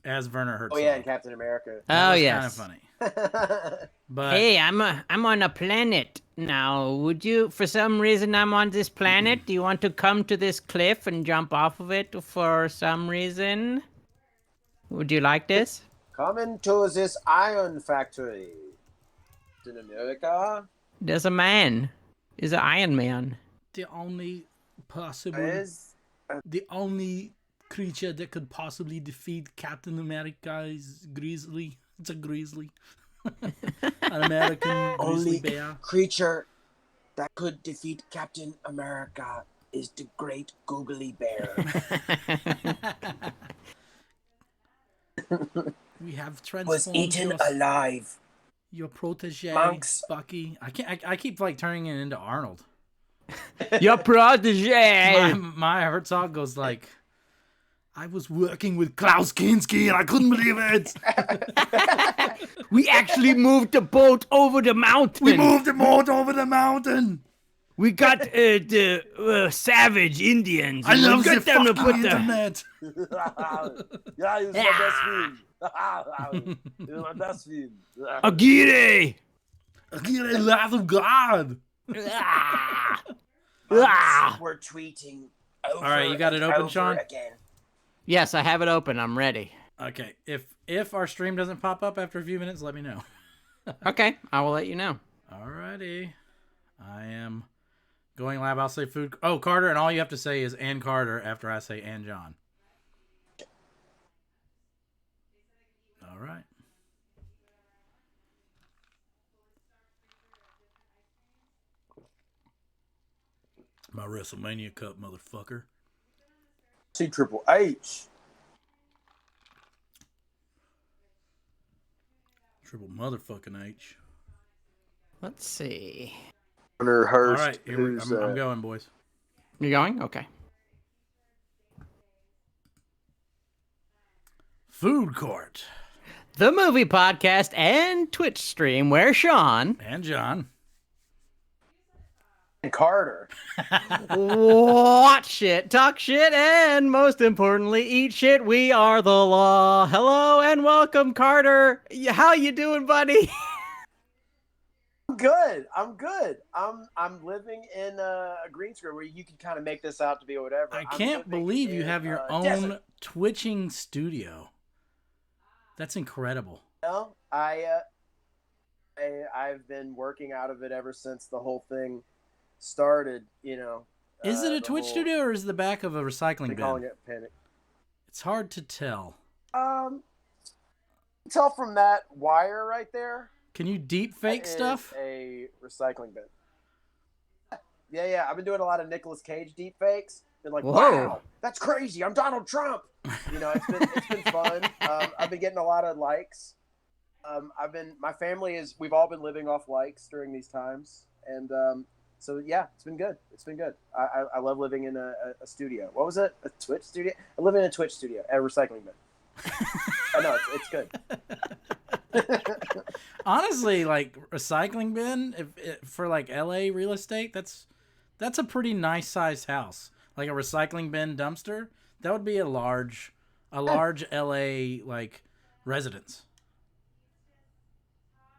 as Werner Herzog. Oh yeah, and Captain America. That Oh was yes. kind of funny. But Hey, I'm on a planet now. Would you, for some reason, I'm on this planet? Do you want to come to this cliff and jump off of it for some reason? Would you like this? Coming to this iron factory in America. There's a man. Is an Iron Man. the only possible, Is the only creature that could possibly defeat Captain America is Grizzly. It's a grizzly. An American grizzly only bear. creature that could defeat Captain America is the great googly bear. We have Was transformed eaten alive. your protege, Monks. Bucky. I keep like turning it into Arnold. Your protege. My Herzog goes like, I was working with Klaus Kinski and I couldn't believe it. We actually moved the boat over the mountain. We moved the boat over the mountain. We got the savage Indians. I love we the got them to fucking put the. internet. Yeah, it's the best film. It's my best film. Aguirre. Get a laugh of God. We're tweeting over All right, you got it and open, over Sean? again. Yes, I have it open. I'm ready. Okay, if our stream doesn't pop up after a few minutes, let me know. Okay, I will let you know. Alrighty. I am going live. I'll say food. Oh, Carter, and all you have to say is "and Carter" after I say "and John." All right. My WrestleMania cup, motherfucker. C Triple H. Triple motherfucking H. Let's see. Hunter All Hurst. right, here I'm going, boys. You going? Okay. Food court. The movie podcast and Twitch stream where Sean And John. And Carter. watch shit, talk shit, and most importantly, eat shit. We are the law. Hello and welcome, Carter. How you doing, buddy? I'm good. I'm living in a green screen where you can kind of make this out to be whatever. I I'm can't living believe you in, have your own desert. twitching studio. That's incredible. No, I've been working out of it ever since the whole thing started. You know. Is it a the Twitch whole- studio or is it the back of a recycling They're calling bin? it panic. It's hard to tell. Tell from that wire right there. Can you deep fake is stuff? A recycling bin. Yeah. I've been doing a lot of Nicolas Cage deep fakes. Been like, Whoa. wow, that's crazy. I'm Donald Trump. You know, it's been fun. I've been getting a lot of likes. My family we've all been living off likes during these times, and so yeah, it's been good. It's been good. I love living in a studio. What was it? A Twitch studio? I live in a Twitch studio, a recycling bin. I know it's good. Honestly, like recycling bin for like LA real estate, that's a pretty nice sized house. Like a recycling bin dumpster, that would be a large LA like residence.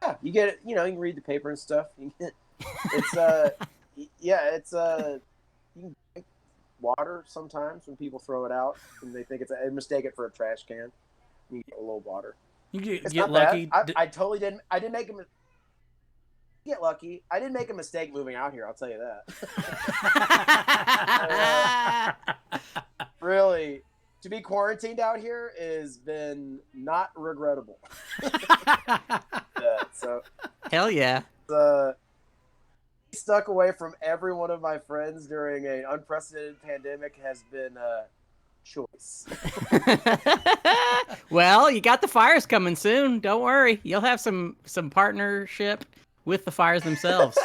Yeah, you get it. You know, you can read the paper and stuff. It's you can drink water sometimes when people throw it out and they think they mistake it for a trash can. You get a little water. You It's get not lucky. bad. I totally didn't. I didn't make get lucky. I didn't make a mistake moving out here. I'll tell you that. Really, to be quarantined out here has been not regrettable. So Hell yeah. stuck away from every one of my friends during an unprecedented pandemic has been a choice. Well, you got the fires coming soon. Don't worry. You'll have some partnership with the fires themselves.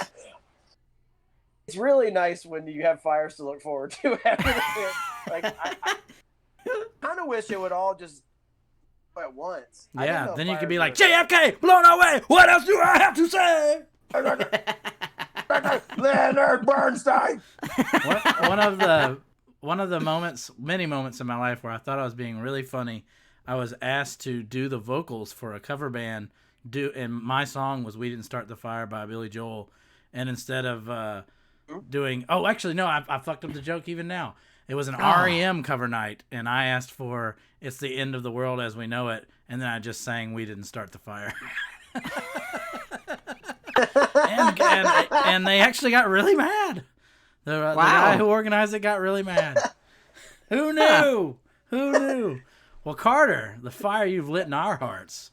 It's really nice when you have fires to look forward to. Like I kind of wish it would all just go at once. I didn't Yeah, know then you could fires be were- like JFK blown away. What else do I have to say? Leonard Bernstein. One of the moments, many moments in my life where I thought I was being really funny. I was asked to do the vocals for a cover band. And my song was "We Didn't Start the Fire" by Billy Joel. And instead of doing, actually no, I fucked up the joke even now. It was an REM cover night, and I asked for "It's the End of the World as We Know It," and then I just sang "We Didn't Start the Fire." and they actually got really mad. The guy who organized it got really mad. Who knew? Who knew? Well, Carter, the fire you've lit in our hearts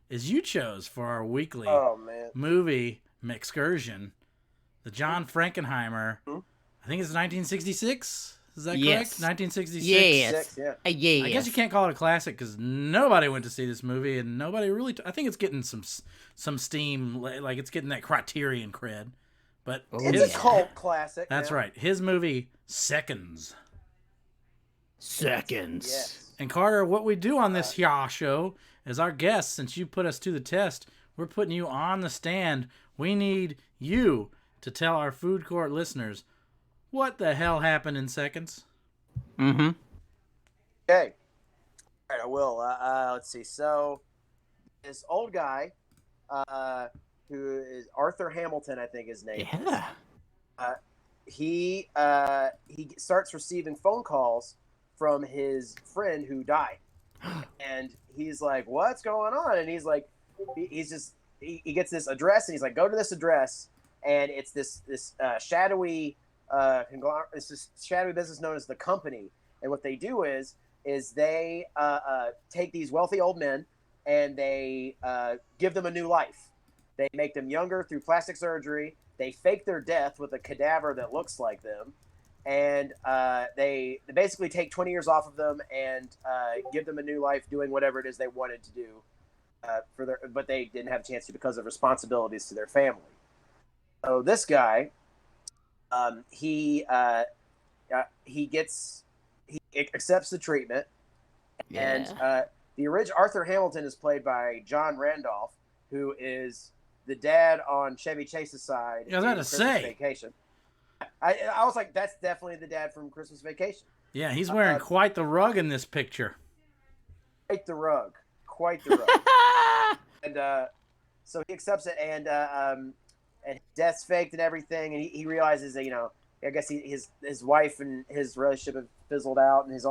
is you chose for our weekly movie excursion, the John Frankenheimer. I think it's 1966. Is that correct? 1966. Yes. I guess you can't call it a classic because nobody went to see this movie, and nobody really. I think it's getting some steam, like it's getting that Criterion cred. But it's a cult classic. That's right. His movie Seconds. Yes. And Carter, what we do on this show is our guests, since you put us to the test, we're putting you on the stand. We need you to tell our food court listeners what the hell happened in Seconds. Mm-hmm. Okay. All right, I will. Let's see. So, this old guy, who is Arthur Hamilton, I think his name. Yeah. He starts receiving phone calls from his friend who died, and he's like, "What's going on?" And he's like, he gets this address, and he's like, "Go to this address," and it's this shadowy it's this shadowy business known as the Company. And what they do is they take these wealthy old men and they give them a new life. They make them younger through plastic surgery. They fake their death with a cadaver that looks like them. And they basically take 20 years off of them and give them a new life doing whatever it is they wanted to do but they didn't have a chance to because of responsibilities to their family. So this guy, he accepts the treatment, and the original Arthur Hamilton is played by John Randolph, who is the dad on Chevy Chase's side. I was about to say. Vacation. I was like, that's definitely the dad from Christmas Vacation. Yeah, he's wearing quite the rug in this picture. Quite the rug. And so he accepts it, and death's faked and everything, and he realizes that, I guess his wife and his relationship have fizzled out, and he's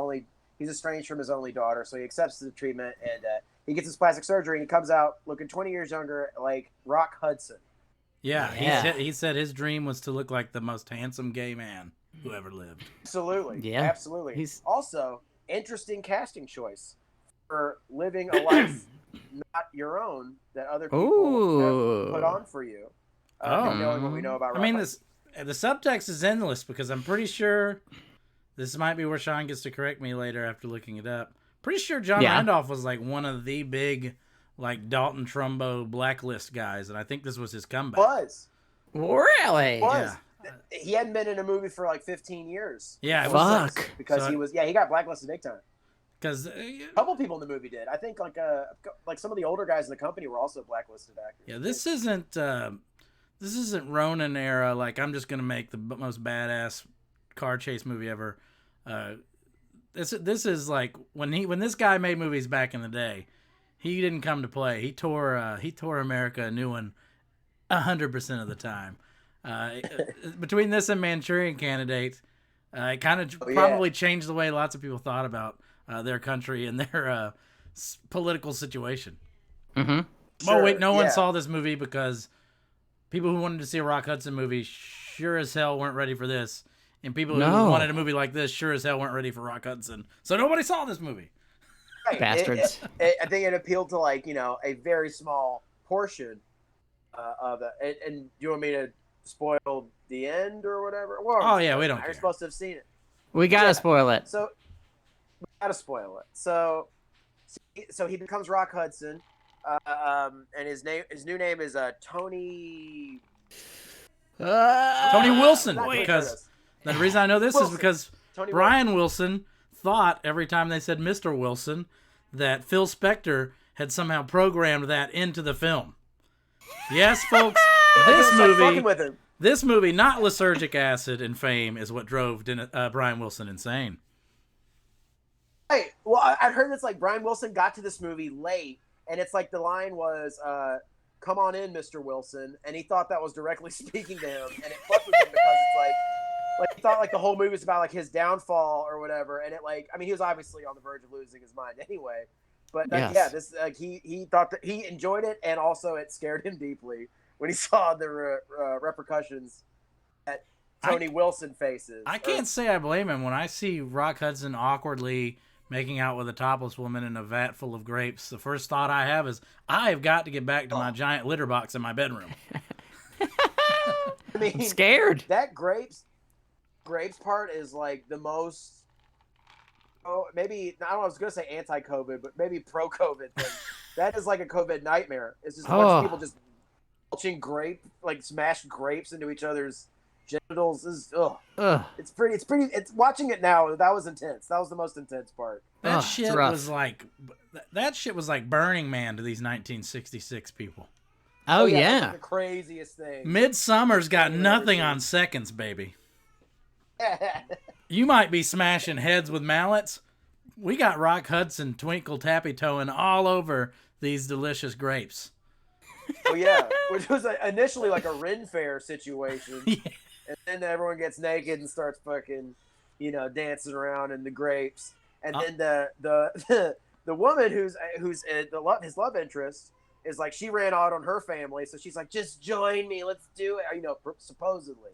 estranged from his only daughter, so he accepts the treatment, and he gets his plastic surgery, and he comes out looking 20 years younger, like Rock Hudson. Yeah. He said his dream was to look like the most handsome gay man who ever lived. Absolutely. Yeah. Absolutely. Also, interesting casting choice for living a life not your own that other people have put on for you. Knowing what we know about Rock Hudson. The subtext is endless because I'm pretty sure this might be where Sean gets to correct me later after looking it up. Pretty sure John Randolph was like one of the big, like Dalton Trumbo blacklist guys, and I think this was his comeback. Really? Yeah. He hadn't been in a movie for like 15 years. Yeah, it was because he got blacklisted big time. Because a couple people in the movie did. I think like some of the older guys in the Company were also blacklisted actors. Yeah, this isn't Ronin era. Like, I'm just gonna make the most badass car chase movie ever. This is like when this guy made movies back in the day. He didn't come to play. He tore America a new one 100% of the time. Between this and Manchurian Candidate, it kind of probably changed the way lots of people thought about their country and their political situation. Mm-hmm. Oh wait, no one saw this movie because people who wanted to see a Rock Hudson movie sure as hell weren't ready for this, and people who wanted a movie like this sure as hell weren't ready for Rock Hudson. So nobody saw this movie. Right. Bastards. I think it appealed to a very small portion of it. And do you want me to spoil the end or whatever? Well, we don't care. You're supposed to have seen it. We gotta spoil it. So we gotta spoil it. So he becomes Rock Hudson, and his new name is Tony Wilson. Because the reason I know this is because Tony Brian Wilson thought every time they said Mr. Wilson that Phil Spector had somehow programmed that into the film. Yes, folks, this movie, not lysergic acid and fame, is what drove Brian Wilson insane. Hey, well, I'd heard this like Brian Wilson got to this movie late, and it's like the line was, "Come on in, Mr. Wilson," and he thought that was directly speaking to him, and it fucked with him because it's like he thought like the whole movie was about like his downfall or whatever, and it like I mean he was obviously on the verge of losing his mind anyway, but yeah, this like he thought that he enjoyed it, and also it scared him deeply when he saw the repercussions that Tony Wilson faces. I can't say I blame him when I see Rock Hudson awkwardly making out with a topless woman in a vat full of grapes. The first thought I have is I've got to get back to my giant litter box in my bedroom. I mean, I'm scared. That grapes part is like the most. Oh, maybe I don't know. I was gonna say anti-COVID, but maybe pro-COVID thing. That is like a COVID nightmare. It's just a bunch of people just mulching smashed grapes into each other's genitals. Is It's pretty. It's watching it now. That was intense. That was the most intense part. That shit was like Burning Man to these 1966 people. Oh yeah, that's like the craziest thing. Midsummer's got nothing on seconds, baby. You might be smashing heads with mallets. We got Rock Hudson twinkle tappy toeing all over these delicious grapes. Oh yeah, which was initially like a Ren Fair situation, and then everyone gets naked and starts fucking, dancing around in the grapes, and then the woman who's his love interest is like she ran out on her family, so she's like, just join me, let's do it, supposedly.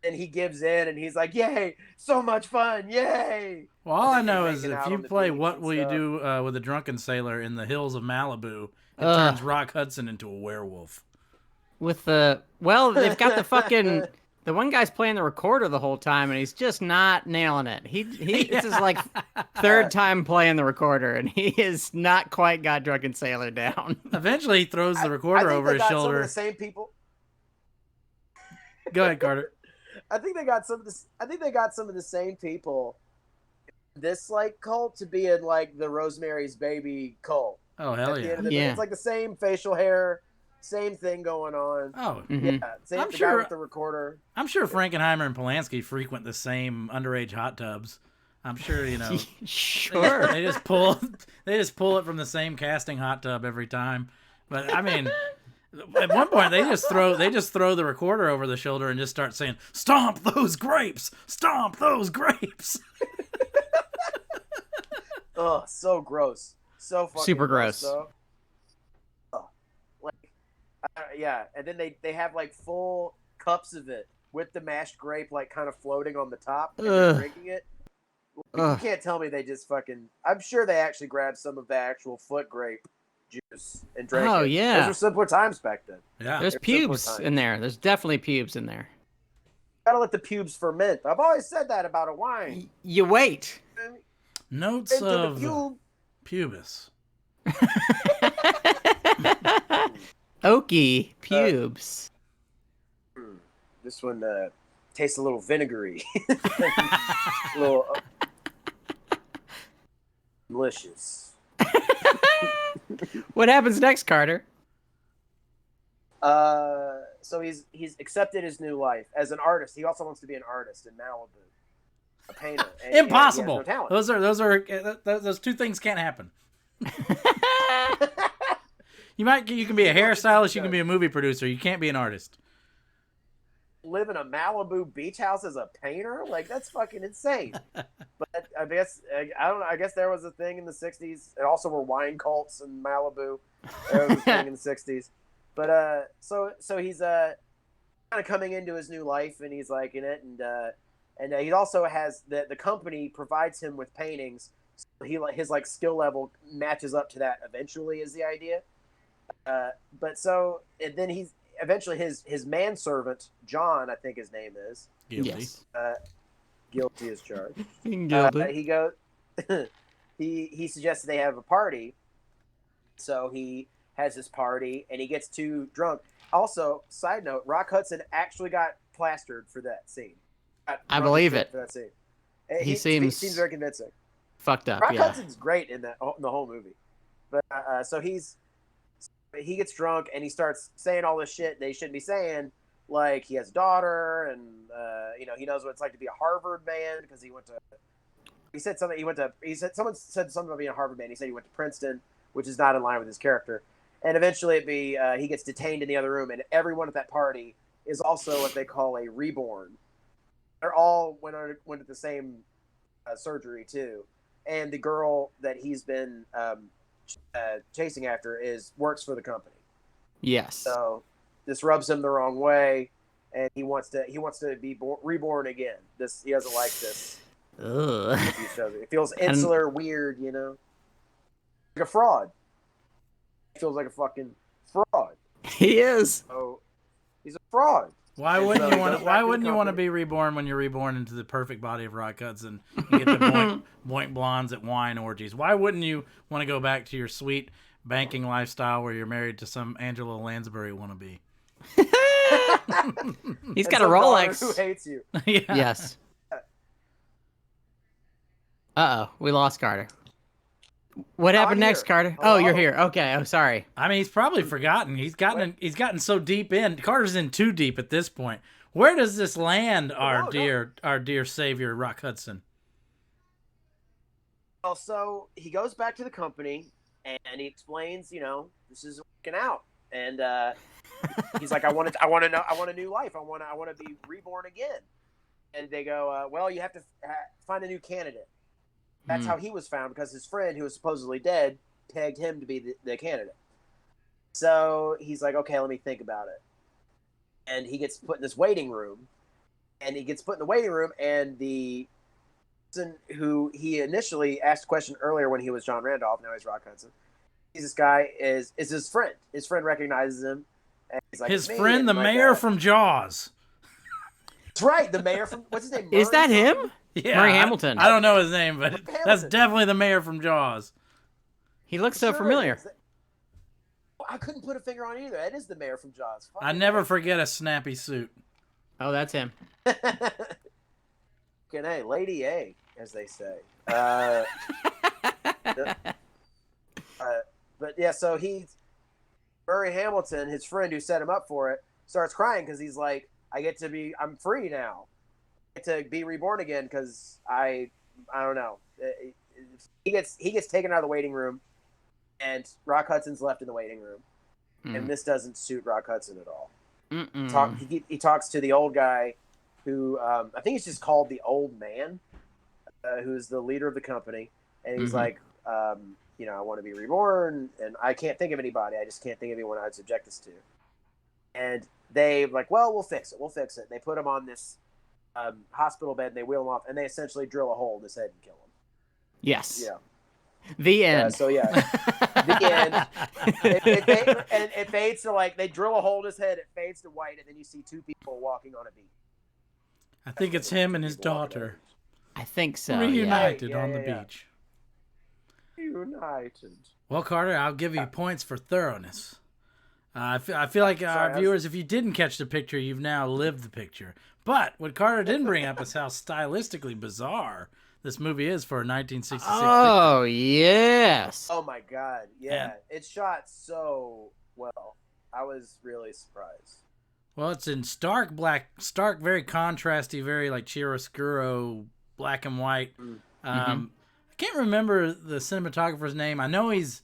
And he gives in, and he's like, "Yay, so much fun, yay!" Well, all I know is if you play "What Will You Do with a Drunken Sailor" in the hills of Malibu, it turns Rock Hudson into a werewolf. They've got the fucking the one guy's playing the recorder the whole time, and he's just not nailing it. This is like third time playing the recorder, and he has not quite got Drunken Sailor down. Eventually, he throws the recorder over his shoulder. Some of the same people. Go ahead, Carter. I think they got some of the same people. This like cult to be in like the Rosemary's Baby cult. Oh hell yeah! It's like the same facial hair, same thing going on. Oh yeah, same guy with the recorder. I'm sure Frankenheimer and Polanski frequent the same underage hot tubs. I'm sure Sure. They just pull it from the same casting hot tub every time. But I mean. At one point, they just throw the recorder over the shoulder and just start saying, "Stomp those grapes! Stomp those grapes!" Oh, so gross, so fucking super gross. Yeah, and then they have like full cups of it with the mashed grape like kind of floating on the top and they're drinking it. You can't tell me they just fucking. I'm sure they actually grabbed some of the actual foot grape juice and drank it. Oh yeah, those were simpler times back then. Yeah, there's pubes in there. There's definitely pubes in there. Gotta let the pubes ferment. I've always said that about a wine. You wait. Notes of pubis. Oaky pubes. This one tastes a little vinegary. A little delicious. What happens next, Carter? So he's accepted his new life as an artist. He also wants to be an artist in Malibu, a painter. And, Impossible. He has no talent. Those two things can't happen. You can be a hairstylist. You can be a movie producer. You can't be an artist. Live in a Malibu beach house as a painter? Like that's fucking insane. But I guess I don't know. I guess there was a thing in the '60s. And also were wine cults in Malibu. There was a thing in the '60s. But so he's kind of coming into his new life, and he's like in it, and he also has the company provides him with paintings. So his like skill level matches up to that eventually is the idea. But so and then he's eventually his manservant John, I think his name is guilty. Yes. Guilty as charged. Guilty. He goes. he suggests they have a party, so he has this party and he gets too drunk. Also, side note: Rock Hudson actually got plastered for that scene. I believe it. For that scene. He seems very convincing. Fucked up. Rock Yeah. Hudson's great in the whole movie, but so he gets drunk and he starts saying all this shit they shouldn't be saying. Like he has a daughter, and he knows what it's like to be a Harvard man because he went to He said something. Someone said something about being a Harvard man. He said he went to Princeton, which is not in line with his character. And eventually, he gets detained in the other room, and everyone at that party is also what they call a reborn. They're all went to the same surgery too, and the girl that he's been chasing after works for the company. Yes. So this rubs him the wrong way, and he wants to be reborn again. He doesn't like this. Ugh. It feels insular, weird, you know, like a fraud. He feels like a fucking fraud. He is. So he's a fraud. Why wouldn't you want to be reborn when you're reborn into the perfect body of Rock Hudson? You get to boink blondes at wine orgies. Why wouldn't you want to go back to your sweet banking lifestyle where you're married to some Angela Lansbury wannabe? He's got a Rolex. Who hates you? Yeah. Yes. Uh-oh, we lost Carter. What happened next, Carter? Hello? Oh, you're here. Okay, oh, sorry. I mean, he's probably forgotten. He's gotten so deep in. Carter's in too deep at this point. Where does this land, our dear savior, Rock Hudson? Well, so he goes back to the company and he explains, this is working out, and he's like, I want a new life. I want to be reborn again. And they go, well, you have to find a new candidate. That's how he was found, because his friend, who was supposedly dead, pegged him to be the candidate. So he's like, okay, let me think about it. And he gets put in this waiting room. And the person who he initially asked a question earlier when he was John Randolph, now he's Rock Hudson. This guy is his friend. His friend recognizes him. And he's like, his friend, the mayor from Jaws. That's right, the mayor from, what's his name? Is that him? Yeah, Murray Hamilton. I don't know his name, but that's definitely the mayor from Jaws. He looks so familiar. I couldn't put a finger on either. That is the mayor from Jaws. I never forget a snappy suit. Oh, that's him. A, Lady A, as they say. But yeah, so Murray Hamilton, his friend who set him up for it, starts crying because he's like, I'm free now. To be reborn again, because I don't know. He gets taken out of the waiting room, and Rock Hudson's left in the waiting room, and this doesn't suit Rock Hudson at all. He talks to the old guy, who I think he's just called the Old Man, who's the leader of the company, and he's like, I want to be reborn, and I can't think of anybody. I just can't think of anyone I'd subject this to. And they like, well, we'll fix it. They put him on this hospital bed, and they wheel him off, and they essentially drill a hole in his head and kill him. Yes. Yeah. The end. The end. It fades to they drill a hole in his head. It fades to white, and then you see two people walking on a beach. I think it's him and his daughter. I think so. Reunited on the beach. United. Well, Carter, I'll give you points for thoroughness. I feel like our viewers, if you didn't catch the picture, you've now lived the picture. But what Carter didn't bring up is how stylistically bizarre this movie is for a 1966 Oh, yes. Oh, my God. Yeah. It's shot so well. I was really surprised. Well, it's in stark, very contrasty, very chiaroscuro, black and white. I can't remember the cinematographer's name. I know he's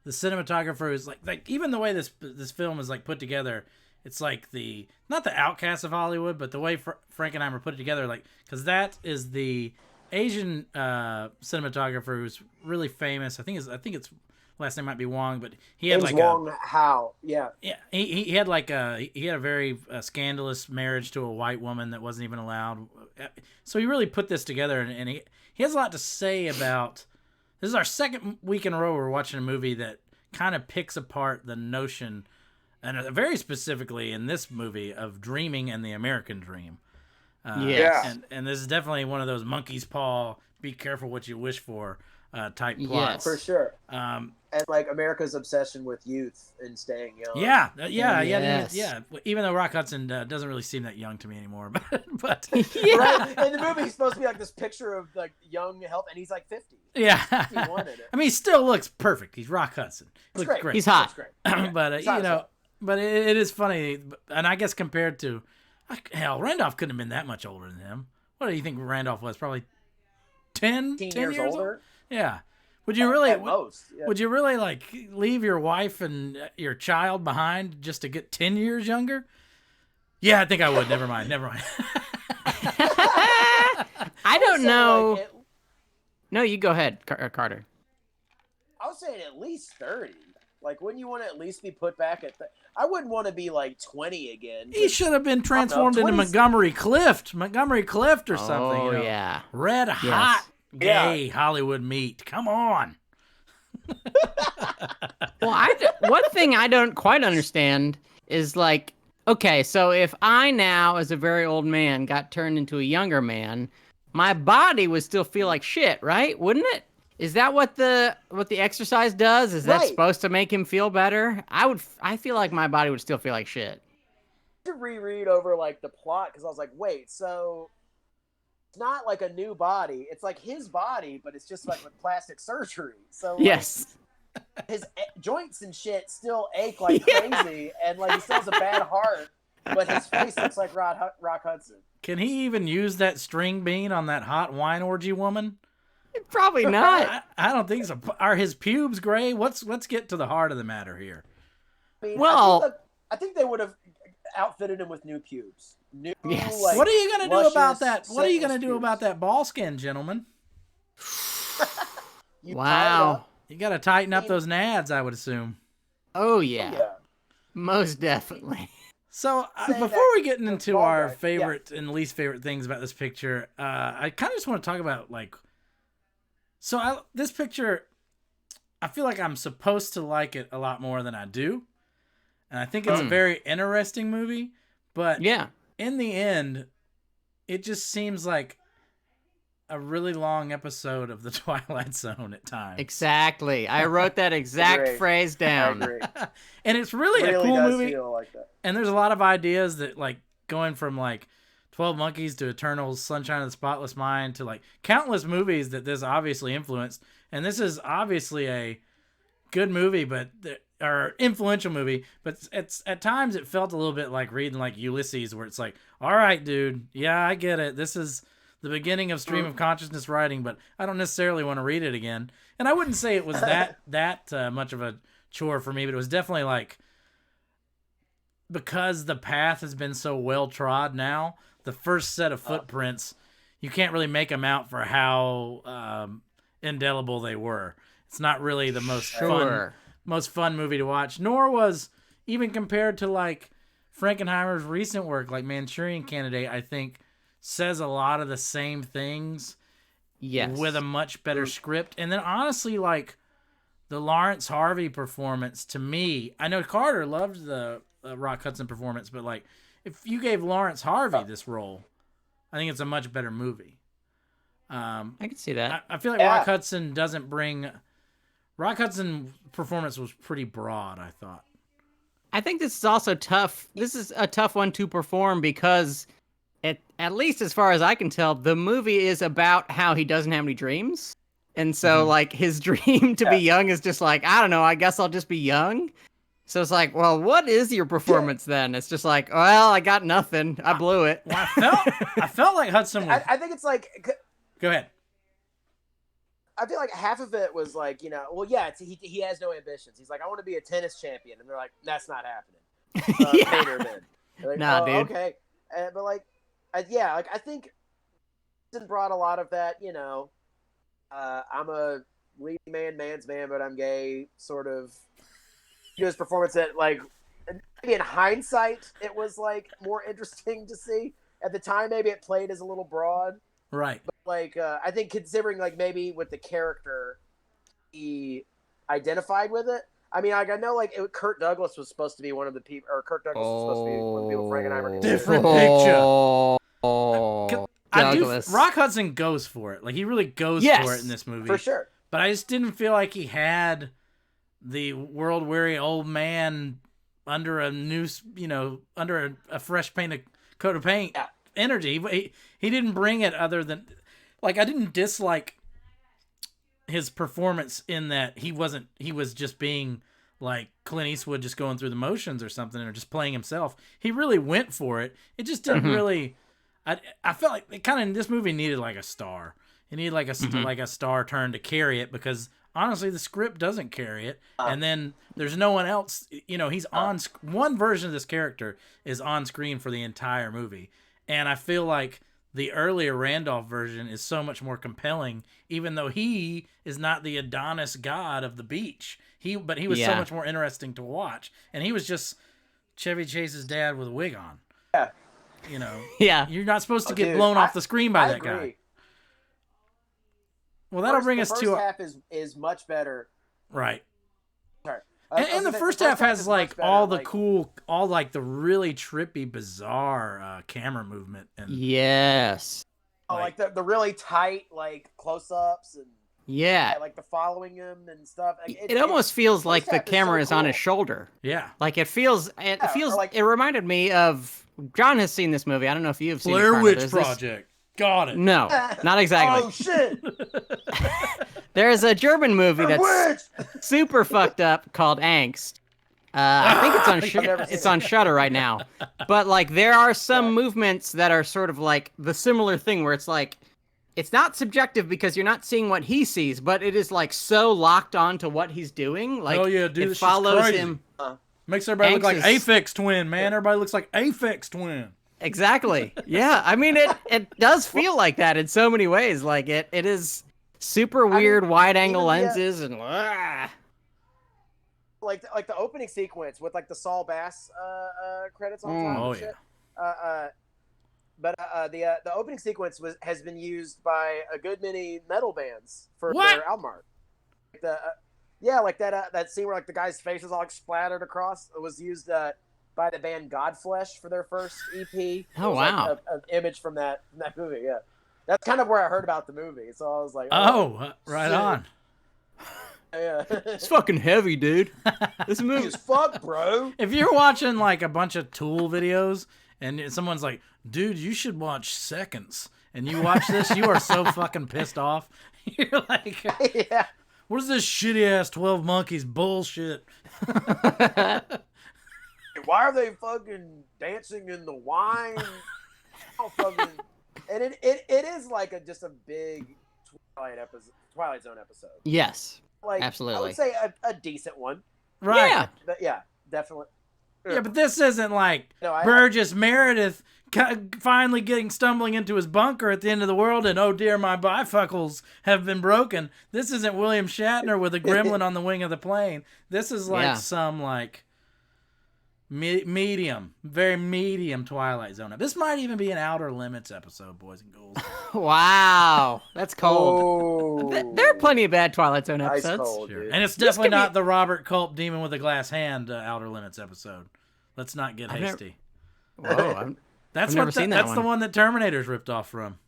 the cinematographer is like even the way this film is put together, it's like not the Outcast of Hollywood, but the way Frankenheimer put it together, because that is the Asian cinematographer who's really famous. I think its last name might be Wong, but he had Wong Hao. Yeah. Yeah, he had a very scandalous marriage to a white woman that wasn't even allowed. So he really put this together, and he has a lot to say about. This is our second week in a row we're watching a movie that kind of picks apart the notion, and very specifically in this movie, of dreaming and the American dream. And this is definitely one of those monkey's paw, be careful what you wish for type plots. For sure. And America's obsession with youth and staying young. Yeah. Even though Rock Hudson doesn't really seem that young to me anymore, but right. In the movie, he's supposed to be this picture of young health, and he's 50. Yeah. 51 in it. I mean, he still looks perfect. He's Rock Hudson. He looks great. He's hot. Great. But it is funny, and I guess compared to Randolph couldn't have been that much older than him. What do you think Randolph was? Probably 10 10 years years old? older. Yeah. Would you really? At most. Yeah. Would you really like leave your wife and your child behind just to get 10 years younger? Yeah, I think I would. Never mind. I don't know. Like, No, you go ahead, Carter. I was saying at least 30. Like, wouldn't you want to at least be put back at I wouldn't want to be like 20 again. He should have been transformed into Montgomery Clift or something. Oh, you know? yeah. Red hot gay Hollywood meat. Come on. Well, one thing I don't quite understand is like, okay, so if I now, as a very old man, got turned into a younger man, my body would still feel like shit, right? Wouldn't it? Is that what the exercise does? Is that supposed to make him feel better? I feel like my body would still feel like shit. To reread over like the plot because I was like, wait, so it's not like a new body. It's like his body, but it's just like with plastic surgery. So like, yes, his joints and shit still ache like crazy, and like he still has a bad heart, but his face looks like Rock Hudson. Can he even use that string bean on that hot wine orgy woman? Probably not. I don't think so. Are his pubes gray? Let's get to the heart of the matter here. I mean, well, I think they would have outfitted him with new pubes. Yes. Like, what are you gonna do about that? What are you gonna do pubes. about that ball skin, gentlemen? Wow. You got to tighten up those nads, I would assume. Oh yeah. Most definitely. So before we get into our favorite and least favorite things about this picture, I kind of just want to talk about like. So this picture, I feel like I'm supposed to like it a lot more than I do, and I think it's a very interesting movie. But in the end, it just seems like a really long episode of the Twilight Zone at times. Exactly. I wrote that exact phrase down. I agree. And it's really a does cool movie. Feel like that. And there's a lot of ideas that like going from like 12 Monkeys to Eternals, Sunshine of the Spotless Mind to like countless movies that this obviously influenced. And this is obviously a good movie, or influential movie, but it's at times it felt a little bit like reading like Ulysses, where it's like, all right, dude, yeah, I get it. This is the beginning of stream of consciousness writing, but I don't necessarily want to read it again. And I wouldn't say it was that much of a chore for me, but it was definitely like, because the path has been so well trod now, the first set of footprints, you can't really make them out for how indelible they were. It's not really the most fun movie to watch, nor was, even compared to like Frankenheimer's recent work, like Manchurian Candidate, I think says a lot of the same things with a much better script. And then honestly, like the Lawrence Harvey performance, to me, I know Carter loved the Rock Hudson performance, but like if you gave Lawrence Harvey this role, I think it's a much better movie. I can see that. I feel like Rock Hudson doesn't bring... Rock Hudson performance was pretty broad, I thought. I think this is also tough. This is a tough one to perform because, at least as far as I can tell, the movie is about how he doesn't have any dreams. And so, like, his dream to be young is just like, I don't know, I guess I'll just be young. So it's like, well, what is your performance then? It's just like, well, I got nothing. I blew it. Well, I felt like Hudson was... I think it's like... Go ahead. I feel like half of it was like, he has no ambitions. He's like, I want to be a tennis champion. And they're like, that's not happening. Painter then. Like, nah, dude. Okay. But like, I think Hudson brought a lot of that, I'm a leading man's man, but I'm gay sort of... his performance that, like, maybe in hindsight, it was, like, more interesting to see. At the time, maybe it played as a little broad. Right. But, like, I think considering, like, maybe with the character, he identified with it. I mean, like, I know, like, Kirk Douglas was supposed to be one of the people, or Kirk Douglas was supposed to be one of the people Frankenheimer. Different picture. Douglas. Rock Hudson goes for it. Like, he really goes for it in this movie. For sure. But I just didn't feel like he had the world-weary old man under a new, under a fresh coat of paint energy. He didn't bring it other than, like, I didn't dislike his performance in that he was just being like Clint Eastwood, just going through the motions or something, or just playing himself. He really went for it. It just didn't really, I felt like it kind of, this movie needed like a star. You need like a star turn to carry it, because honestly, the script doesn't carry it, and then there's no one else. You know, he's on one version of this character is on screen for the entire movie, and I feel like the earlier Randolph version is so much more compelling, even though he is not the Adonis god of the beach. But he was so much more interesting to watch, and he was just Chevy Chase's dad with a wig on. Yeah. You know. Yeah. You're not supposed to get blown off the screen by that guy. Well, that'll bring us to the first half is much better. Right. Sorry. And the first half has like all the cool, all like the really trippy, bizarre camera movement. And yes. Like the really tight like close-ups and like the following him and stuff. It almost feels like the camera is on his shoulder. Yeah. Like it feels. Like, it reminded me of. John has seen this movie. I don't know if you've seen it. Blair Witch Project. Got it. No, not exactly. Oh shit! There's a German movie that's super fucked up called Angst. I think it's on Shudder right now. But like there are some movements that are sort of like the similar thing where it's like it's not subjective because you're not seeing what he sees, but it is like so locked on to what he's doing. Like dude, it follows him. Makes everybody look like Aphex Twin, man. Everybody looks like Aphex Twin. Exactly. Yeah. I mean, it does feel like that in so many ways. Like it is super weird wide angle lenses and like the opening sequence with like the Saul Bass credits on top. Oh and shit. The opening sequence has been used by a good many metal bands for their album art. Like that scene where like the guy's face is all like splattered across. It was used by the band Godflesh for their first EP. Oh wow! Like an image from that movie. Yeah, that's kind of where I heard about the movie. So I was like, right on. Yeah, it's fucking heavy, dude. This movie is fuck, bro. If you're watching like a bunch of Tool videos and someone's like, "Dude, you should watch Seconds," and you watch this, you are so fucking pissed off. You're like, yeah. What is this shitty ass 12 Monkeys bullshit? Why are they fucking dancing in the wine? And it is like just a big Twilight Zone episode. Yes, like absolutely. I would say a decent one. Right. Yeah. But yeah, definitely. Yeah, but this isn't like Burgess Meredith finally stumbling into his bunker at the end of the world and, oh dear, my bifocals have been broken. This isn't William Shatner with a gremlin on the wing of the plane. This is like some like medium, very medium Twilight Zone. This might even be an Outer Limits episode, boys and girls. Wow, that's cold. There are plenty of bad Twilight Zone episodes. Cold, sure. And it's definitely not the Robert Culp Demon with a Glass Hand Outer Limits episode. Let's not get hasty. Whoa, that's never seen that That's one. The one that Terminator's ripped off from.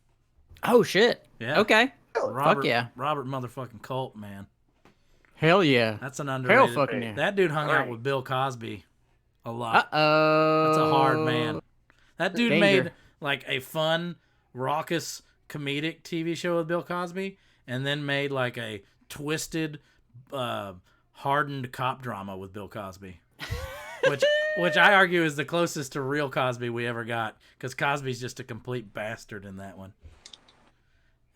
Oh shit. Yeah. Okay. Robert, fuck yeah. Robert motherfucking Culp, man. Hell yeah. That's an underrated. Hell fucking yeah. That dude hung out with Bill Cosby a lot. Uh-oh. That's a hard man. That dude made like a fun, raucous, comedic TV show with Bill Cosby, and then made like a twisted, hardened cop drama with Bill Cosby. Which I argue is the closest to real Cosby we ever got, because Cosby's just a complete bastard in that one.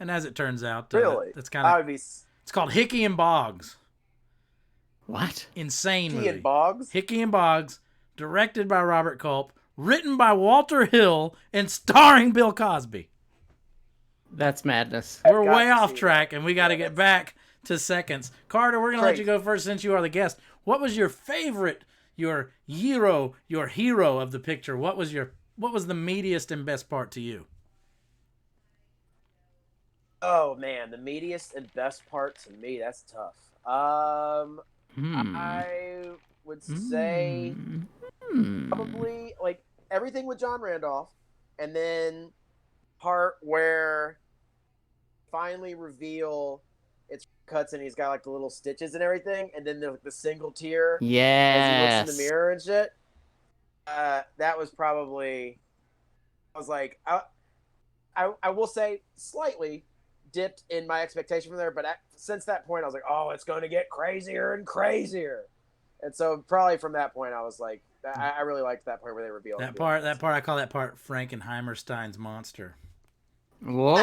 And as it turns out, really, that's kind of it's called Hickey and Boggs. What? Insane movie. Hickey and Boggs. Hickey and Boggs, directed by Robert Culp, written by Walter Hill, and starring Bill Cosby. That's madness. We're way off track, and we got to get back to Seconds. Carter, we're gonna let you go first since you are the guest. What was your favorite? Your hero of the picture. What was the meatiest and best part to you? Oh man, the meatiest and best part to me, that's tough. I would say probably like everything with John Randolph, and then part where finally reveal it's Hudson. He's got like the little stitches and everything, and then the single tear. As he looks in the mirror and shit. That was probably. I was like, I will say slightly dipped in my expectation from there, but since that point, I was like, oh, it's going to get crazier and crazier, and so probably from that point, I was like, I really liked that part where they revealed that part. I call that part Frankenheimerstein's monster. Whoa! Look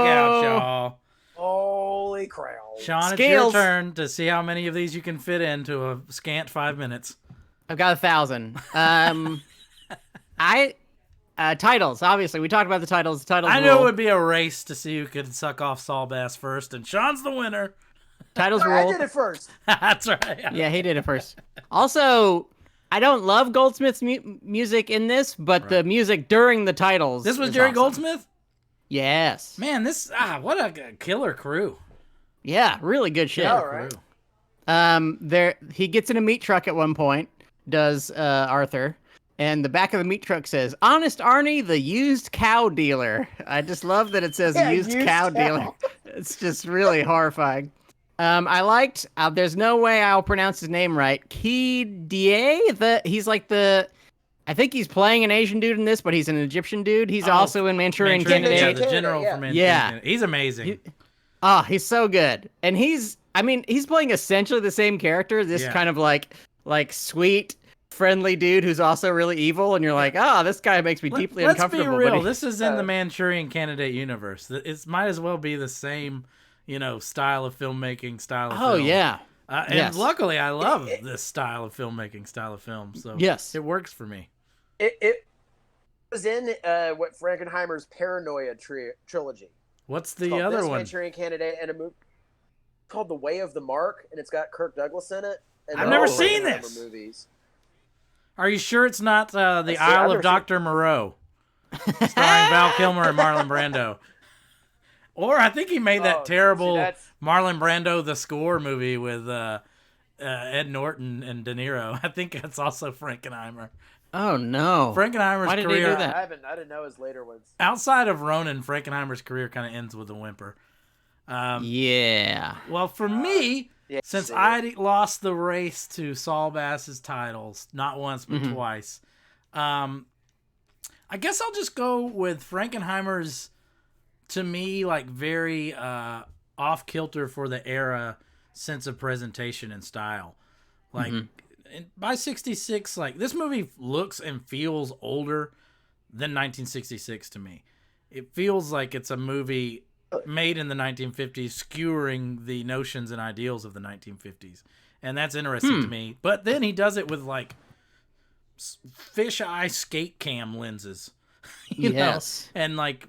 out, y'all. Holy crow. Sean, it's Scales. your turn to see how many of these you can fit into a scant 5 minutes. I've got 1,000. Titles. Obviously, we talked about the titles. The titles. I knew rule. it would be a race to see who could suck off Saul Bass first, and Sean's the winner. Titles I rule. did it first. That's right. Yeah, he did it first. Also, I don't love Goldsmith's music in this, but the music during the titles. This was is Jerry awesome. Goldsmith? Yes. Man, what a killer crew. Yeah, really good shit. All right. He gets in a meat truck at one point, does Arthur, and the back of the meat truck says, "Honest Arnie, the used cow dealer." I just love that it says used cow dealer. It's just really horrifying. I liked, there's no way I'll pronounce his name right. Ki Die, he's like I think he's playing an Asian dude in this, but he's an Egyptian dude. He's also in Manchurian Candidate. Yeah, the general from Manchurian Candidate. He's amazing. He's so good. And he's playing essentially the same character, this kind of like sweet, friendly dude who's also really evil, and you're like, this guy makes me deeply uncomfortable. Let's be real. This is in the Manchurian Candidate universe. It might as well be the same, style of filmmaking, style of film. Yeah. And luckily, I love this style of filmmaking, style of film. So yes, it works for me. It was in what Frankenheimer's Paranoia trilogy. What's the other one? Manchurian Candidate and a movie called The Way of the Mark, and it's got Kirk Douglas in it. And I've never seen this. Movies. Are you sure it's not the Isle of Dr. Moreau, starring Val Kilmer and Marlon Brando? Or I think he made that terrible Marlon Brando The Score movie with Ed Norton and De Niro. I think that's also Frankenheimer. Oh no! Frankenheimer's Why did career. He do that? I didn't know his later ones. Outside of Ronin, Frankenheimer's career kind of ends with a whimper. Yeah. Well, for me, since I lost the race to Saul Bass's titles, not once but twice, I guess I'll just go with Frankenheimer's. To me, like very off kilter for the era sense of presentation and style. Like by 66, like this movie looks and feels older than 1966 to me. It feels like it's a movie made in the 1950s, skewering the notions and ideals of the 1950s. And that's interesting to me. But then he does it with like fisheye skate cam lenses. you know? And like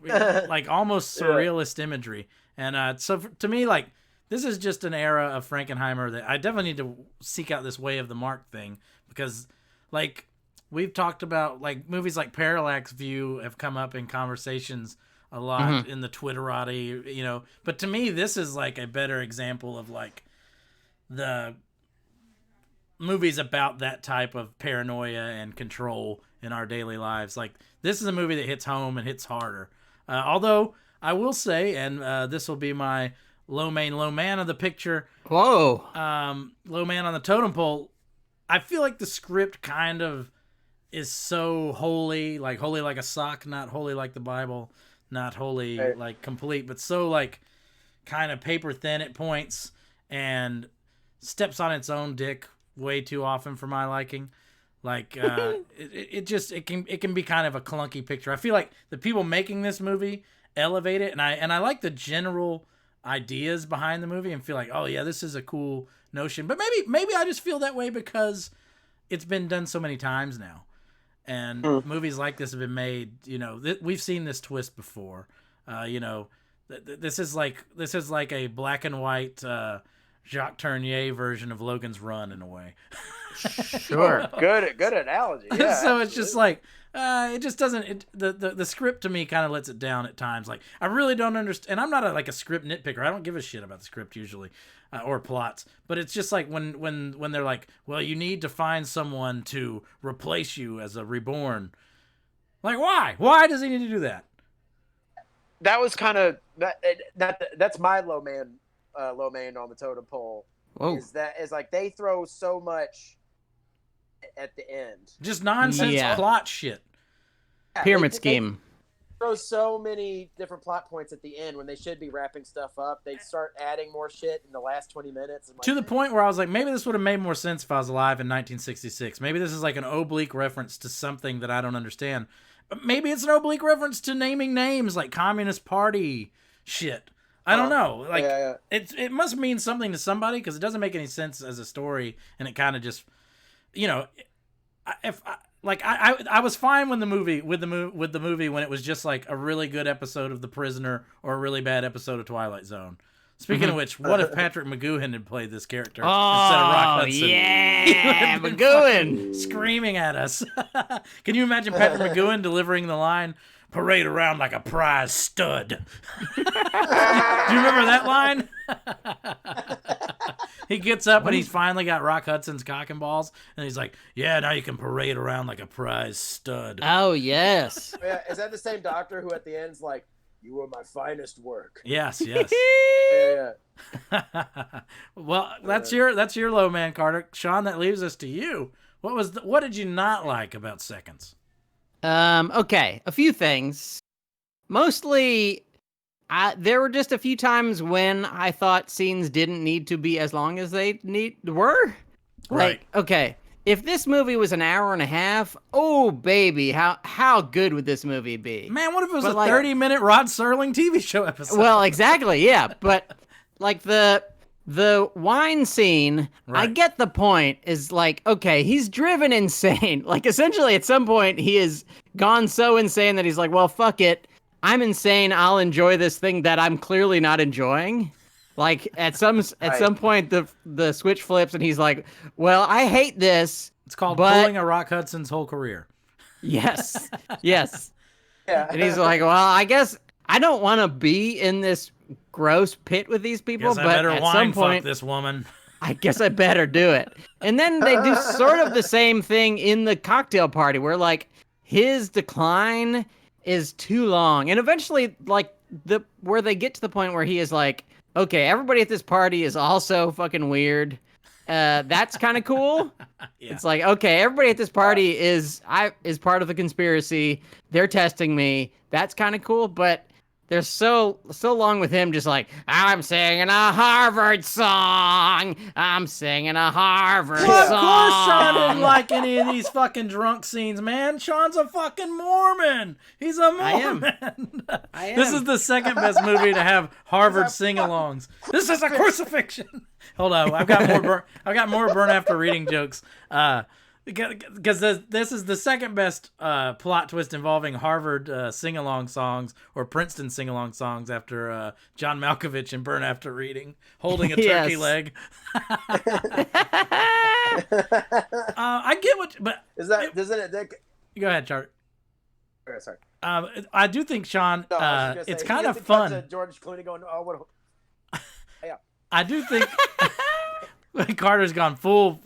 almost surrealist imagery. And so to me, like, this is just an era of Frankenheimer that I definitely need to seek out this Way of the Mark thing, because like we've talked about, like movies like Parallax View have come up in conversations a lot in the Twitterati, you know, but to me, this is like a better example of like the movies about that type of paranoia and control in our daily lives. Like this is a movie that hits home and hits harder. Although I will say, and this will be my low man of the picture. Whoa. Low man on the totem pole. I feel like the script kind of is so holy like a sock, not holy like the Bible, not holy like complete, but so like kind of paper thin at points and steps on its own dick way too often for my liking. Like it can be kind of a clunky picture. I feel like the people making this movie elevate it, and I like the general ideas behind the movie and feel like, oh yeah, this is a cool notion. But maybe I just feel that way because it's been done so many times now, and movies like this have been made. You know, we've seen this twist before. You know, this is like a black and white Jacques Tourneur version of Logan's Run in a way. Sure. Good analogy. Yeah, so it's just like it just doesn't. The script to me kind of lets it down at times. Like I really don't understand. And I'm not a script nitpicker. I don't give a shit about the script usually or plots. But it's just like when they're like, well, you need to find someone to replace you as a reborn. Like why? Why does he need to do that? That was kind of that's my low man on the totem pole. Whoa. Is like they throw so much at the end, just nonsense plot shit. Pyramid scheme. They throw so many different plot points at the end when they should be wrapping stuff up. They start adding more shit in the last 20 minutes. To the point where I was like, maybe this would have made more sense if I was alive in 1966. Maybe this is like an oblique reference to something that I don't understand. maybe it's an oblique reference to naming names like Communist Party shit. I don't know. Like it must mean something to somebody because it doesn't make any sense as a story, and it kind of just, you know, I was fine when the movie when it was just like a really good episode of The Prisoner or a really bad episode of Twilight Zone. Speaking of which, what if Patrick McGoohan had played this character instead of Rock Hudson? Yeah, McGoohan screaming at us. Can you imagine Patrick McGoohan delivering the line, "Parade around like a prize stud"? Do you remember that line? He gets up and he's finally got Rock Hudson's cock and balls, and he's like, "Yeah, now you can parade around like a prize stud." Oh yes. Yeah, is that the same doctor who at the end's like, "You were my finest work"? Yes. Yeah. Well, that's your low man, Carter. Sean, that leaves us to you. What did you not like about Seconds? Okay, a few things. Mostly, there were just a few times when I thought scenes didn't need to be as long as they were. Right. Like, okay, if this movie was an hour and a half, oh baby, how good would this movie be? Man, what if it was a 30-minute Rod Serling TV show episode? Well, exactly, yeah, but like the wine scene, right. I get the point, is like, okay, he's driven insane. Like, essentially, at some point, he has gone so insane that he's like, well, fuck it. I'm insane. I'll enjoy this thing that I'm clearly not enjoying. Like, at some point, the switch flips, and he's like, well, I hate this. It's called pulling a Rock Hudson's whole career. Yes. Yes. Yeah. And he's like, well, I guess I don't want to be in this gross pit with these people, but at some point, fuck this woman. I guess I better do it. And then they do sort of the same thing in the cocktail party, where like his decline is too long, and eventually, like where they get to the point where he is like, okay, everybody at this party is also fucking weird. That's kind of cool. Yeah. It's like, okay, everybody at this party is part of the conspiracy. They're testing me. That's kind of cool, but they're so long with him just like, I'm singing a Harvard song. I'm singing a Harvard song. Of course Sean didn't like any of these fucking drunk scenes, man. Sean's a fucking Mormon. He's a Mormon. I am. This is the second best movie to have Harvard sing-alongs. This is a crucifixion. Hold on, I've got more burn after reading jokes. Because this is the second best plot twist involving Harvard sing-along songs or Princeton sing-along songs after John Malkovich and Burn After Reading, holding a turkey leg. I get what, but doesn't it? Go ahead, Chart. Okay, sorry. I do think Sean. It's kind of fun. George Clooney going, oh, what? Yeah. I do think. Carter's gone full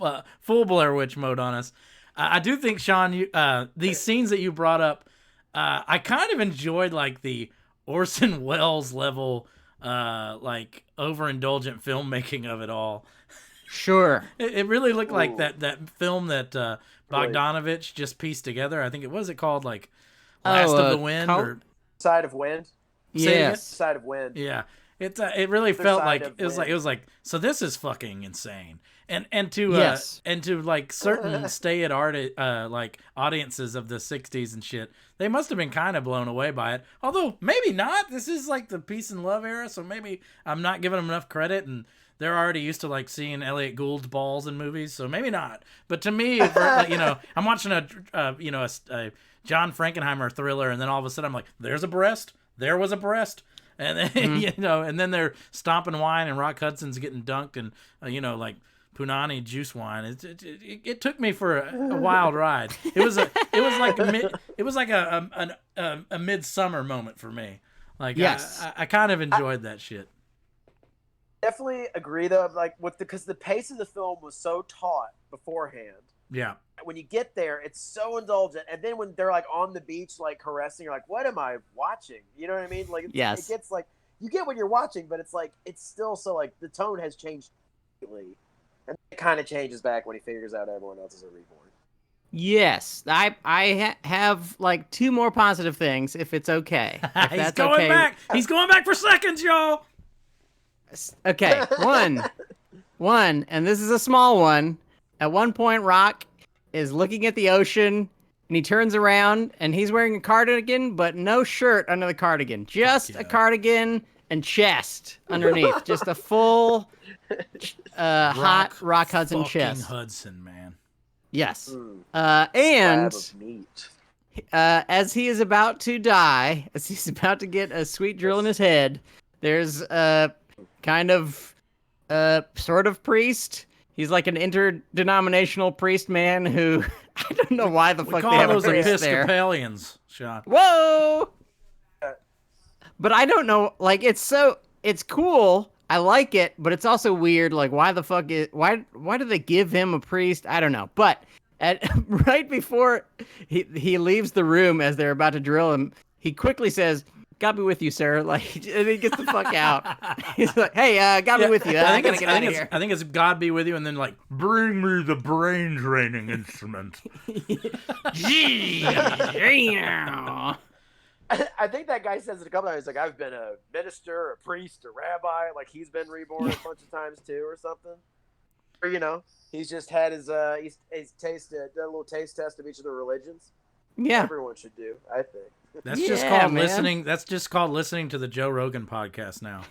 Blair Witch mode on us. I do think, Sean, these scenes that you brought up, I kind of enjoyed like the Orson Welles level, like overindulgent filmmaking of it all. Sure. It really looked like that film that Bogdanovich just pieced together. I think it was called like Last of the Wind or Side of Wind. Yes. Side of Wind. Yeah. It really felt like it was like so this is fucking insane and to like certain stay at art like audiences of the 60s and shit, they must have been kind of blown away by it, although maybe not. This is like the peace and love era, so maybe I'm not giving them enough credit, and they're already used to like seeing Elliot Gould's balls in movies, so maybe not. But to me, I'm watching a John Frankenheimer thriller, and then all of a sudden I'm like, there was a breast. And then, and then they're stomping wine, and Rock Hudson's getting dunked, and like Punani juice wine. It took me for a wild ride. It was like a midsummer moment for me. Like, yes. I kind of enjoyed that shit. Definitely agree though, like because the pace of the film was so taut beforehand. Yeah. When you get there, it's so indulgent, and then when they're like on the beach, like caressing, you're like, "What am I watching?" You know what I mean? Like, it gets like you get what you're watching, but it's like it's still so like the tone has changed completely, and it kind of changes back when he figures out everyone else is a reborn. Yes, I have like two more positive things, if it's okay. If He's going back. He's going back for seconds, y'all. Okay, one, and this is a small one. At one point, Rock is looking at the ocean, and and he turns around, and he's wearing a cardigan, but no shirt under the cardigan. Just a cardigan and chest underneath. Just a full hot Rock Hudson chest. Hudson, man. Yes. And Slab of meat. as he is about to die, as he's about to get a sweet drill in his head, there's a kind of sort of priest. He's like an interdenominational priest man who I don't know why the fuck they have a priest there. Episcopalians, Sean. Whoa! But I don't know. Like it's cool. I like it, but it's also weird. Like why do they give him a priest? I don't know. But right before he leaves the room as they're about to drill him, he quickly says, "God be with you, sir." Like, and he gets the fuck out. He's like, "Hey, God be with you. I gotta get out of here." I think it's "God be with you," and then like, "Bring me the brain training instrument." I think that guy says it a couple times. He's like, I've been a minister, a priest, a rabbi. Like he's been reborn a bunch of times too, or something. Or he's just had his he's tasted done a little taste test of each of the religions. Yeah, everyone should do. I think that's just called listening. That's just called listening to the Joe Rogan podcast now.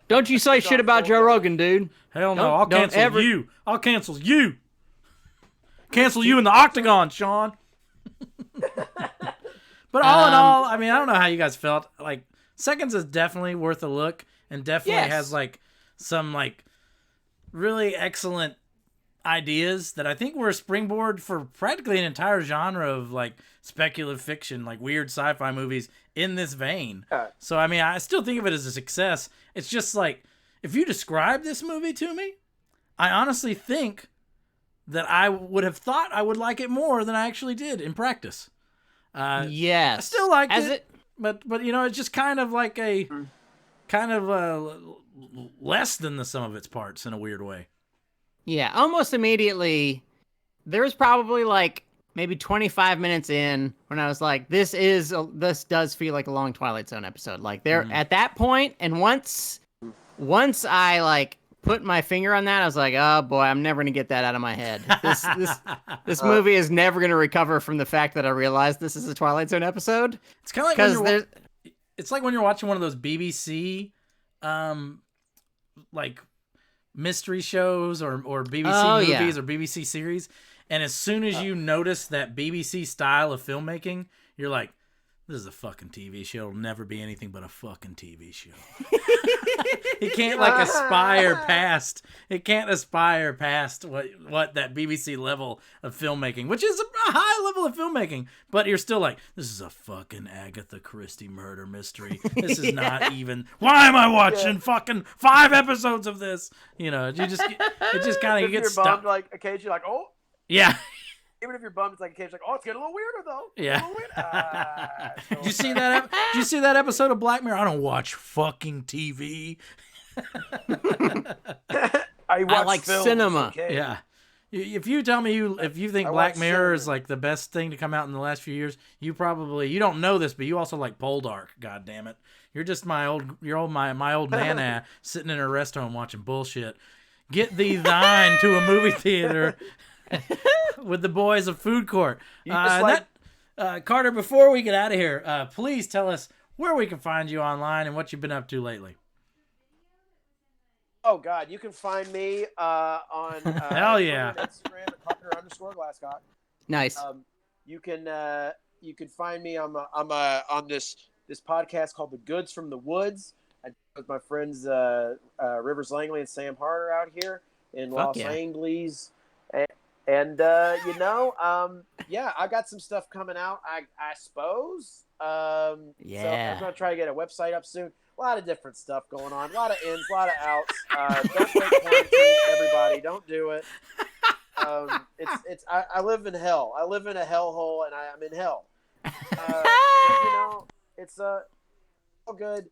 Don't you say shit about Joe Rogan, dude? Hell no! I'll cancel you. I'll cancel you. Cancel you in the octagon, Sean. But all in all, I mean, I don't know how you guys felt. Like, Seconds is definitely worth a look, and definitely has like some like really excellent ideas that I think were a springboard for practically an entire genre of like speculative fiction, like weird sci-fi movies in this vein. So I mean, I still think of it as a success. It's just like, if you describe this movie to me, I honestly think that I would have thought I would like it more than I actually did in practice. Yes. I still liked it, but it's just kind of like less than the sum of its parts in a weird way. Yeah, almost immediately, there was probably like maybe 25 minutes in when I was like, this does feel like a long Twilight Zone episode. Like at that point, and once I like put my finger on that, I was like, oh boy, I'm never gonna get that out of my head. This movie is never gonna recover from the fact that I realized this is a Twilight Zone episode. It's kind of like it's like when you're watching one of those BBC, like mystery shows or BBC movies or BBC series, and as soon as you notice that BBC style of filmmaking, you're like, this is a fucking TV show. It'll never be anything but a fucking TV show. It can't like aspire past. It can't aspire past what that BBC level of filmmaking, which is a high level of filmmaking. But you're still like, this is a fucking Agatha Christie murder mystery. This is not even. Why am I watching fucking 5 episodes of this? It just kind of gets stuck. Like occasionally, like, oh yeah. Even if you're bummed, it's like occasionally like, oh, it's getting a little weirder though. Yeah. Did you see that? Did you see that episode of Black Mirror? I don't watch fucking TV. I like cinema. Okay. Yeah. If you tell me if you think Black Mirror is like the best thing to come out in the last few years, you don't know this, but you also like Poldark. God damn it. You're just my old nana sitting in her rest home watching bullshit. Get thine to a movie theater. With the boys of Food Court. Carter, before we get out of here, please tell us where we can find you online and what you've been up to lately. Oh God, you can find me on hell yeah, Instagram at Carter_Glascock. Nice. You can find me on this podcast called The Goods from the Woods. I do it with my friends Rivers Langley and Sam Harder out here in Los Angeles. And I got some stuff coming out, I suppose. So I'm going to try to get a website up soon. A lot of different stuff going on. A lot of ins, a lot of outs. Don't break quarantine, everybody. Don't do it. I live in hell. I live in a hellhole, and I'm in hell. It's all good.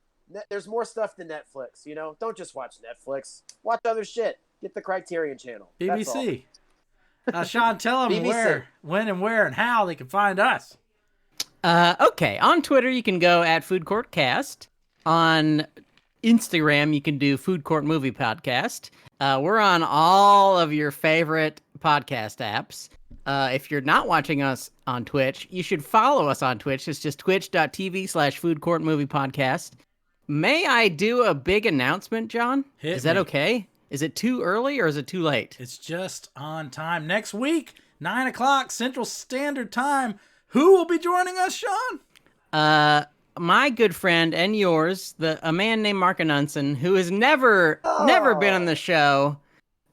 There's more stuff than Netflix, Don't just watch Netflix. Watch other shit. Get the Criterion Channel. BBC. Sean, tell them when and where and how they can find us. Okay. On Twitter, you can go at Food Court Cast. On Instagram, you can do Food Court Movie Podcast. We're on all of your favorite podcast apps. If you're not watching us on Twitch, you should follow us on Twitch. It's just twitch.tv/foodcourtmoviepodcast. May I do a big announcement, John? Is that okay? Is it too early or is it too late? It's just on time. Next week, 9 o'clock Central Standard Time. Who will be joining us, Sean? My good friend and yours, a man named Mark Anunson, who has never been on the show.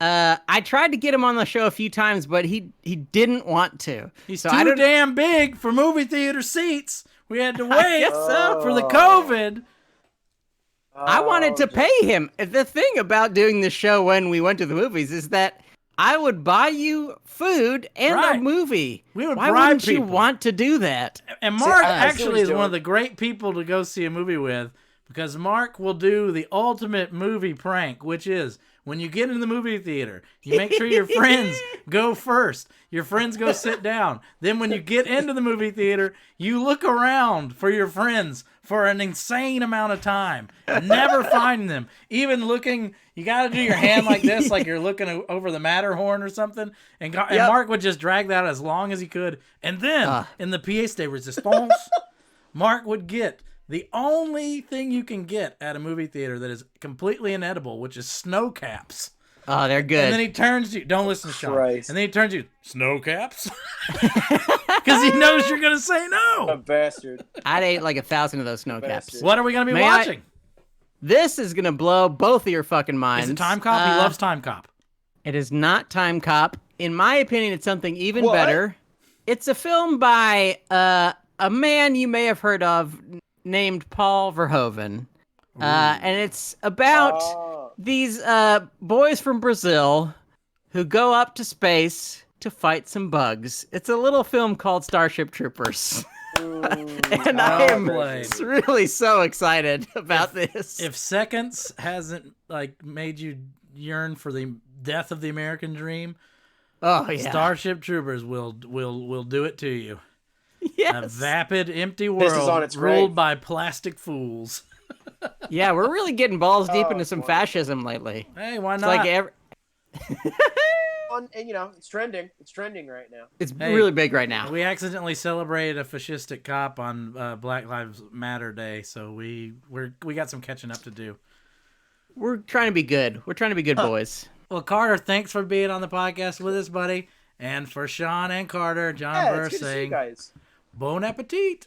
I tried to get him on the show a few times, but he didn't want to. He's too damn big for movie theater seats. We had to wait for the COVID. I wanted to pay him. The thing about doing the show when we went to the movies is that I would buy you food and a movie. We would Why bribe wouldn't people. you want to do that? And Mark actually is one of the great people to go see a movie with, because Mark will do the ultimate movie prank, which is when you get in the movie theater, you make sure your friends go first. Your friends go sit down. Then when you get into the movie theater, you look around for your friends for an insane amount of time. Never find them. Even looking, you got to do your hand like this, like you're looking over the Matterhorn or something. And Mark would just drag that as long as he could. And then in the pièce de résistance, Mark would get the only thing you can get at a movie theater that is completely inedible, which is snow caps. Oh, they're good. And then he turns to you. Don't listen to Sean. Christ. And then he turns to you. Snow caps? Because he knows you're going to say no. A bastard. I'd ate like 1,000 of those snow caps. What are we going to be watching? This is going to blow both of your fucking minds. Is it Time Cop? He loves Time Cop. It is not Time Cop. In my opinion, it's something even better. It's a film by a man you may have heard of named Paul Verhoeven. And it's about these boys from Brazil who go up to space to fight some bugs. It's a little film called Starship Troopers. And I am really so excited about this. If Seconds hasn't made you yearn for the death of the American dream, Starship Troopers will do it to you. Yes. A vapid, empty world ruled by plastic fools. Yeah, we're really getting balls deep into some fascism lately. Hey, why not? And it's trending. It's trending right now. It's really big right now. We accidentally celebrated a fascistic cop on Black Lives Matter Day, so we got some catching up to do. We're trying to be good. We're trying to be good boys. Well, Carter, thanks for being on the podcast with us, buddy. And for Sean and Carter, John Burr saying, guys. Bon appetit.